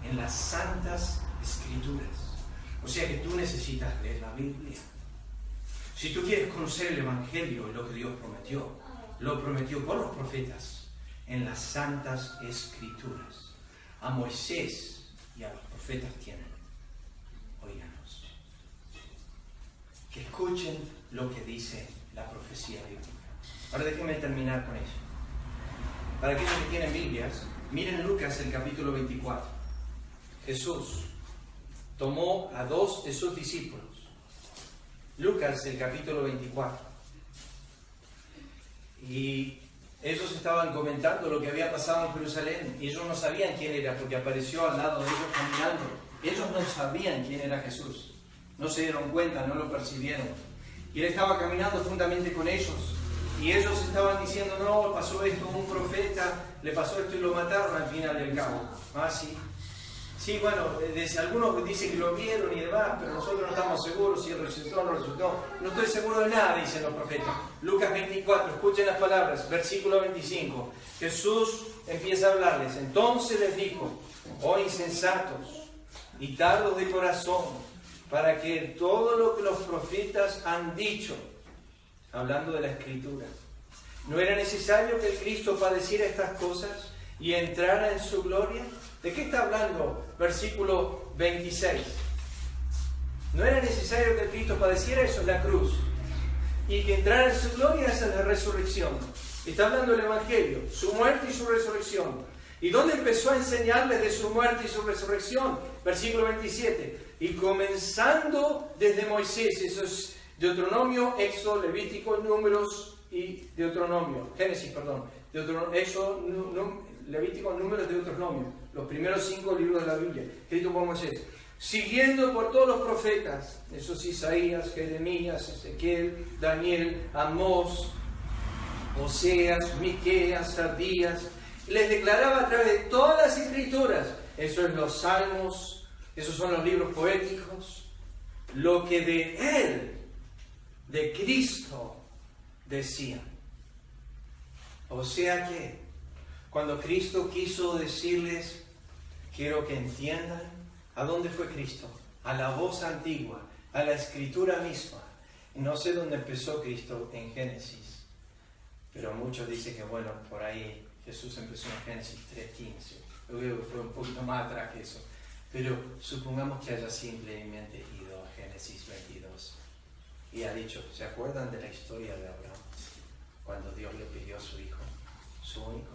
en las santas escrituras. O sea que tú necesitas leer la Biblia. Si tú quieres conocer el Evangelio, lo que Dios prometió, lo prometió por los profetas en las santas escrituras. A Moisés y a los profetas tienen. Óiganos. Que escuchen lo que dice la profecía bíblica. Ahora déjenme terminar con eso. Para aquellos que tienen Biblias, miren Lucas el capítulo 24. Jesús tomó a 2 de sus discípulos. Lucas el capítulo 24. Y ellos estaban comentando lo que había pasado en Jerusalén. Y ellos no sabían quién era porque apareció al lado de ellos caminando. Ellos no sabían quién era Jesús. No se dieron cuenta, no lo percibieron. Y él estaba caminando juntamente con ellos. Y ellos estaban diciendo, no, pasó esto, un profeta, le pasó esto y lo mataron al final del cabo. Ah, sí. Sí, bueno, algunos dicen que lo vieron y demás, pero nosotros no estamos seguros si resucitó o no resucitó. No estoy seguro de nada, dicen los profetas. Lucas 24, escuchen las palabras, versículo 25. Jesús empieza a hablarles. Entonces les dijo, oh insensatos y tardos de corazón, para que todo lo que los profetas han dicho, hablando de la Escritura, ¿no era necesario que el Cristo padeciera estas cosas y entrara en su gloria? ¿De qué está hablando? Versículo 26. ¿No era necesario que el Cristo padeciera? Eso es la cruz. Y que entrara en su gloria, esa es la resurrección. Está hablando del Evangelio, su muerte y su resurrección. ¿Y dónde empezó a enseñarles de su muerte y su resurrección? Versículo 27. Y comenzando desde Moisés, eso es Deuteronomio, Éxodo, Levítico, Números y Deuteronomio. Génesis, perdón. Éxodo, Levítico, Números, Deuteronomio. Los primeros 5 libros de la Biblia, escritos por Moisés. Siguiendo por todos los profetas, esos Isaías, Jeremías, Ezequiel, Daniel, Amós, Oseas, Miqueas, Abdías, les declaraba a través de todas las escrituras, eso es los salmos, esos son los libros poéticos, lo que de Él, de Cristo, decían. O sea que, cuando Cristo quiso decirles, quiero que entiendan, ¿a dónde fue Cristo? A la voz antigua, a la escritura misma. No sé dónde empezó Cristo en Génesis, pero muchos dicen que, bueno, por ahí Jesús empezó en Génesis 3:15. Luego fue un poquito más atrás que eso. Pero supongamos que haya simplemente ido a Génesis 22 y ha dicho, ¿se acuerdan de la historia de Abraham? Cuando Dios le pidió a su hijo, su único,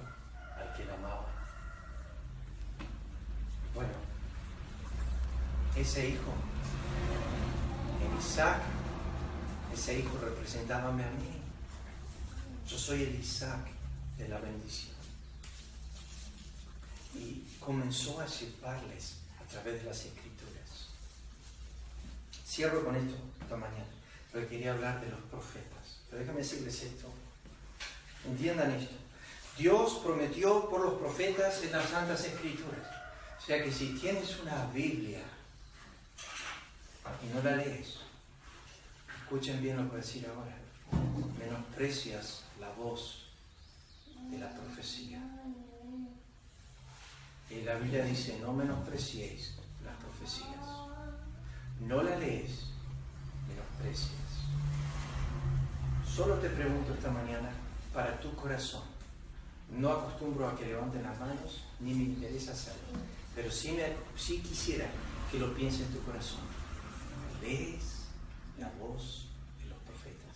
al que él amaba. Bueno, ese hijo, en Isaac, ese hijo representábame a mí. Yo soy el Isaac de la bendición. Y comenzó a llevarles a través de las Escrituras. Cierro con esto esta mañana, pero quería hablar de los profetas. Pero déjame decirles esto. Entiendan esto. Dios prometió por los profetas en las Santas Escrituras. O sea que si tienes una Biblia y no la lees, escuchen bien lo que voy a decir ahora, menosprecias la voz de la profecía. Y la Biblia dice, no menospreciéis las profecías. No la lees, menosprecias. Solo te pregunto esta mañana, para tu corazón, no acostumbro a que levanten las manos, ni me interesa hacerlo, pero sí quisiera que lo pienses en tu corazón. ¿Lees la voz de los profetas?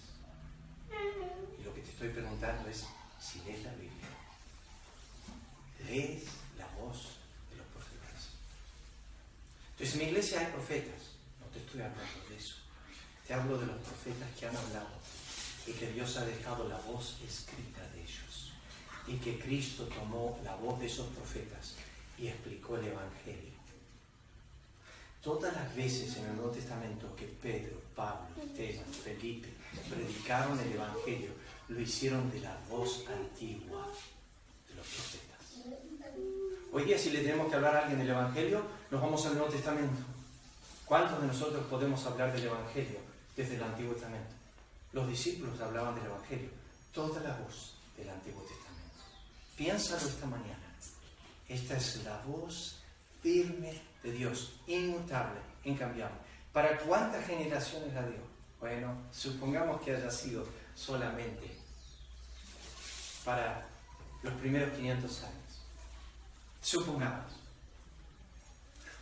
Y lo que te estoy preguntando es si lees la Biblia. ¿Lees la voz de los profetas? Entonces en mi iglesia hay profetas, no te estoy hablando de eso. Te hablo de los profetas que han hablado y que Dios ha dejado la voz escrita de ellos. Y que Cristo tomó la voz de esos profetas y explicó el Evangelio. Todas las veces en el Nuevo Testamento que Pedro, Pablo, Esteban, Felipe predicaron el Evangelio, lo hicieron de la voz antigua de de los profetas. Hoy día, si le tenemos que hablar a alguien del Evangelio, nos vamos al Nuevo Testamento. ¿Cuántos de nosotros podemos hablar del Evangelio desde el Antiguo Testamento? Los discípulos hablaban del Evangelio, toda la voz del Antiguo Testamento. Piénsalo esta mañana. Esta es la voz firme de Dios, inmutable, incambiable. ¿Para cuántas generaciones la dio? Bueno, supongamos que haya sido solamente para los primeros 500 años. Supongamos.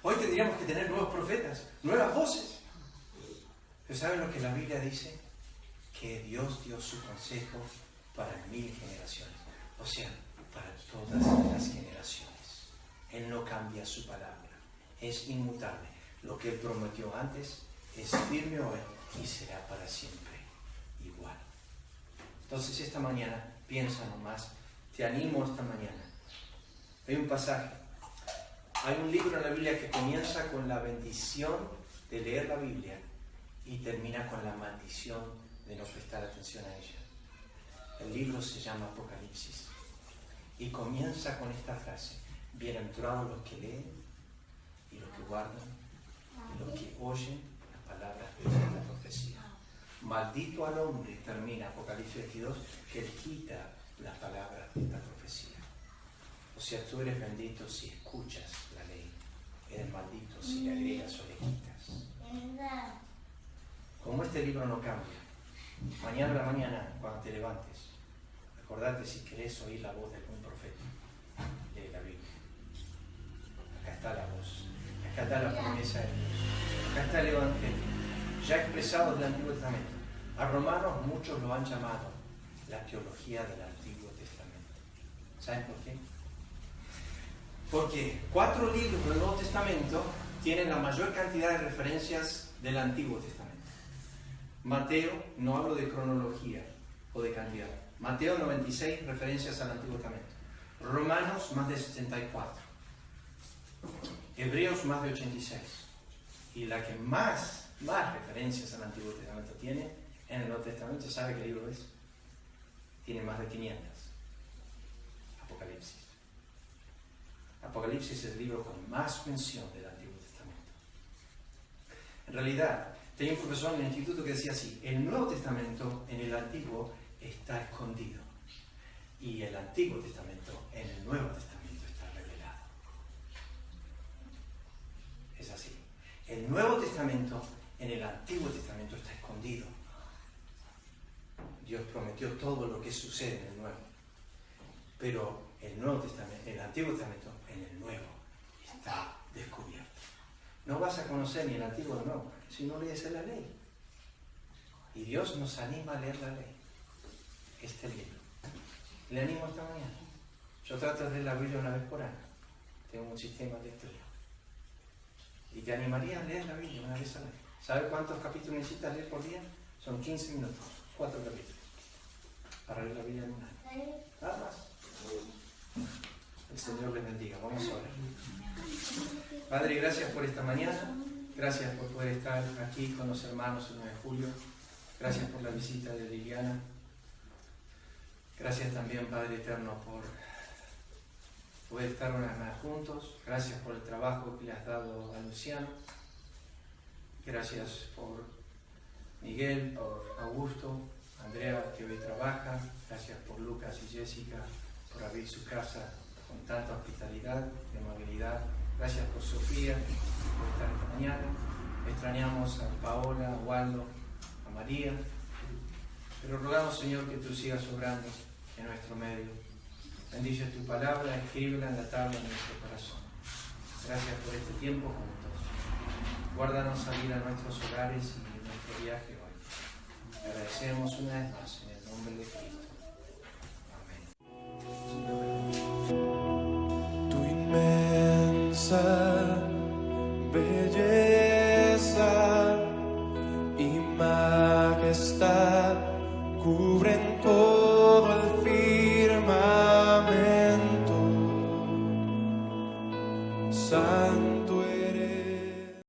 Hoy tendríamos que tener nuevos profetas, nuevas voces. Pero ¿saben lo que la Biblia dice? Que Dios dio su consejo para 1000 generaciones. O sea, para todas las generaciones. Él no cambia su palabra. Es inmutable. Lo que Él prometió antes es firme hoy y será para siempre igual. Entonces esta mañana, piensa nomás, te animo esta mañana. Hay un pasaje, hay un libro en la Biblia que comienza con la bendición de leer la Biblia y termina con la maldición de no prestar atención a ella. El libro se llama Apocalipsis y comienza con esta frase: bienaventurados los que leen y los que guardan y los que oyen las palabras de esta profecía. Maldito al hombre, termina Apocalipsis 22, que él quita las palabras de esta profecía. O sea, tú eres bendito si escuchas la ley. Eres maldito si le agregas o le quitas. Como este libro no cambia, mañana a la mañana, cuando te levantes, acordate, si querés oír la voz de algún profeta, lee la Biblia. Acá está la voz, acá está la promesa de Dios, acá está el Evangelio, ya expresado del Antiguo Testamento. A Romanos muchos lo han llamado la teología del Antiguo Testamento. ¿Saben por qué? Porque 4 libros del Nuevo Testamento tienen la mayor cantidad de referencias del Antiguo Testamento. Mateo, no hablo de cronología o de cantidad. Mateo, 96 referencias al Antiguo Testamento. Romanos, más de 74. Hebreos, más de 86. Y la que más referencias al Antiguo Testamento tiene en el Nuevo Testamento, ¿sabe qué libro es? Tiene más de 500. Apocalipsis. Apocalipsis es el libro con más mención del Antiguo Testamento. En realidad, tenía un profesor en el instituto que decía así: el Nuevo Testamento en el Antiguo está escondido y el Antiguo Testamento en el Nuevo Testamento está revelado. Es así. El Nuevo Testamento en el Antiguo Testamento está escondido. Dios prometió todo lo que sucede en el Nuevo. Pero el Nuevo Testamento, el Antiguo Testamento en el Nuevo está descubierto. No vas a conocer ni el Antiguo ni el Nuevo si no lees la ley. Y Dios nos anima a leer la ley. Este libro. Le animo esta mañana. Yo trato de leer la Biblia una vez por año. Tengo un sistema de lectura. Y te animaría a leer la Biblia una vez al año. ¿Sabes cuántos capítulos necesitas leer por día? Son 15 minutos. 4 capítulos. Para leer la Biblia en un año. Nada más. El Señor les bendiga. Vamos a orar. Padre, gracias por esta mañana. Gracias por poder estar aquí con los hermanos el 9 de julio. Gracias por la visita de Liliana. Gracias también, Padre Eterno, por poder estar una vez más juntos. Gracias por el trabajo que le has dado a Luciano. Gracias por Miguel, por Augusto, Andrea, que hoy trabaja. Gracias por Lucas y Jessica, por abrir su casa con tanta hospitalidad y amabilidad. Gracias por Sofía, por estar esta mañana. Extrañamos a Paola, a Waldo, a María. Pero rogamos, Señor, que tú sigas obrando en nuestro medio. Bendice tu palabra, escríbela en la tabla de nuestro corazón. Gracias por este tiempo juntos. Guárdanos salir a nuestros hogares y en nuestro viaje hoy. Te agradecemos una vez más en el nombre de Cristo. Amén. Tu inmensa belleza y majestad cubren todo el firmamento.